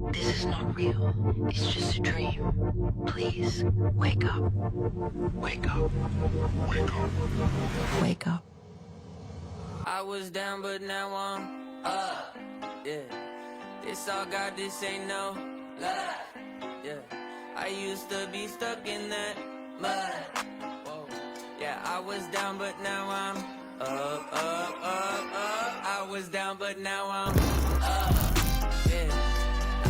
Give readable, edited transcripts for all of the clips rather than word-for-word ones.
This is not real. It's just a dream. Please, wake up. Wake up. Wake up. Wake up. I was down, but now I'm up. Yeah, this all God, this ain't no lie. Yeah, I used to be stuck in that mud. Whoa. Yeah, I was down, but now I'm up, up, up, up. I was down, but now I'm up. Yeah,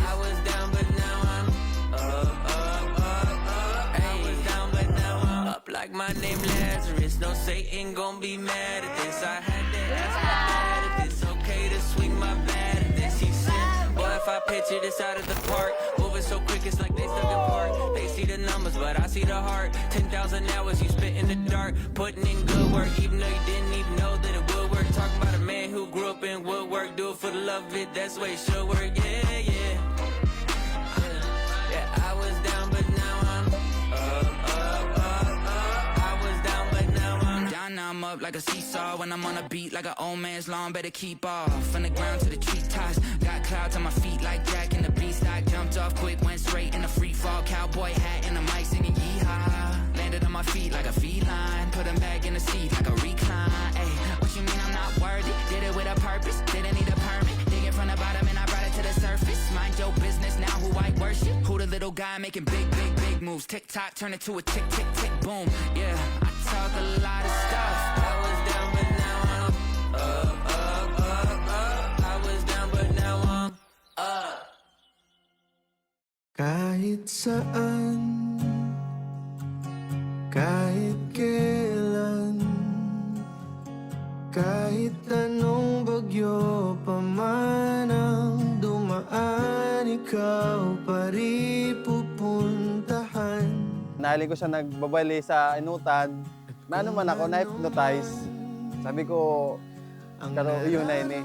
I was down, but now I'm up, up, up, up. I was down, but now I'm up like my name Lazarus. No Satan gon' be mad at this. I had to ask my dad if it's okay to swing my bat at this. He said, boy, if I picture this out of the park, moving so quick it's like they stuck in park. They see the numbers, but I see the heart. 10,000 hours you spit in the dark, putting in good work, even though you didn't even know that it would work. Talking about a man who grew up in woodwork, do it for the love of it, that's the way it should work. Yeah, yeah. Yeah, I was down, but now I'm up, up, up, up. I was down, but now I'm down. Now I'm up like a seesaw. When I'm on a beat like an old man's lawn, better keep off. From the ground to the treetops, got clouds on my feet like Jack and the Beanstalk. Jumped off quick, went straight in the free fall. Cowboy hat and the mic singing yeehaw. Landed on my feet like a feline, put him back in the seat like a recline. Ay, what you mean I'm not worthy? Did it with a purpose, didn't need a permit. Digging from the bottom and I brought it to the surface. Mind your business now, who I worship. Who the little guy making big, big, big moves. Tick tock, turn it to a tick, tick, tick, boom. Yeah, I talk a lot of stuff. I was down, but now I'm up, up, up, up. I was down, but now I'm up. Kahit saan, kahit kailan, kahit anong bagyo pa man ang dumaan, ikaw pa rin pupuntahan. Nahalin ko siya nagbabali sa inutan. Naano man ako, na-hypnotize. Sabi ko, karo yun na yun eh.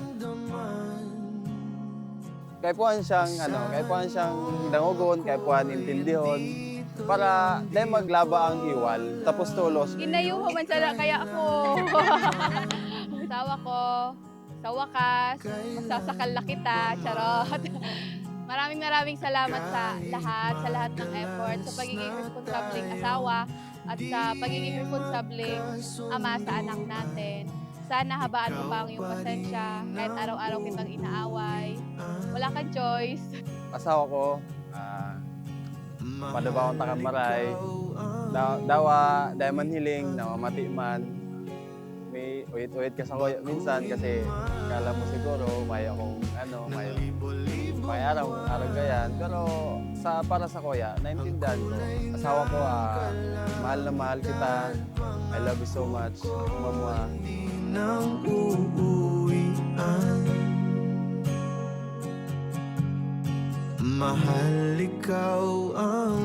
Kaya puhan siyang, kaya puhan siyang dangugon, kaya puhan intindihon. Para dahil maglaba ang iwal, tapos tulos. Inayuho man sana kaya ako. Sawa ko, sa wakas, masasakal na kita, charot. Maraming salamat sa lahat ng effort, sa pagiging responsabling asawa at sa pagiging responsabling ama sa anak natin. Sana habaan mo pa ang iyong pasensya kahit araw-araw kitang inaaway. Wala kang choice. Asawa ko, padabaw ang takamaray, dawa, dahil man hiling, namamati man. May uyit-uyit ka sa kuya minsan kasi kala mo siguro may akong may araw gayan. Pero para sa kuya, naintindihan ko. Asawa ko, mahal na mahal kita. I love you so much, mama. Nang uuwian, mahal ikaw ang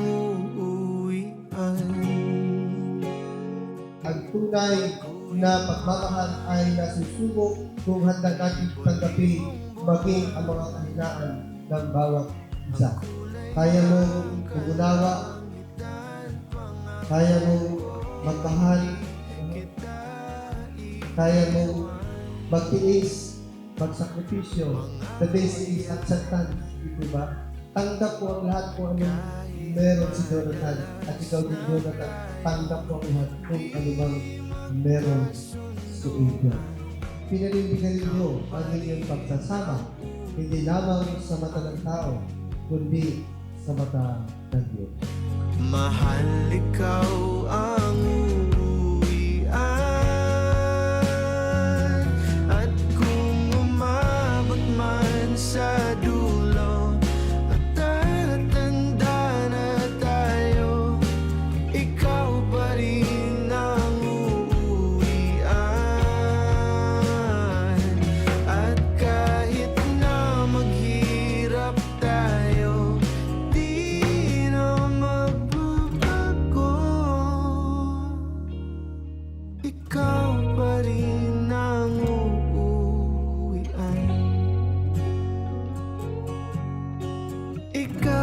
uuwian. Ang tunay na pagmamahal ay nasusubok kung handa natin tanggapin maging ang mga kahinaan ng bawat isa. Kaya mo umunawa, kaya mo magmahal, kaya mo magtiis, magsakripisyo. The best is acceptance, di ba? Tanggap ko ang lahat kung ano meron si Jonathan at ikaw din Jonathan. Tanggap ko ang lahat kung ano bang meron si Adrian. Pinarindigan niyo ang inyong pagsasama, hindi lamang sa mata ng tao, kundi sa mata ng Diyos. Mahal ikaw ang uuwian, at kung umabot man sa dulo at tatanda na tayo, ikaw pa rin ang uuwian. At kahit na maghirap tayo, di na magbabago. Ikaw pa rin ang uuwian. Ikaw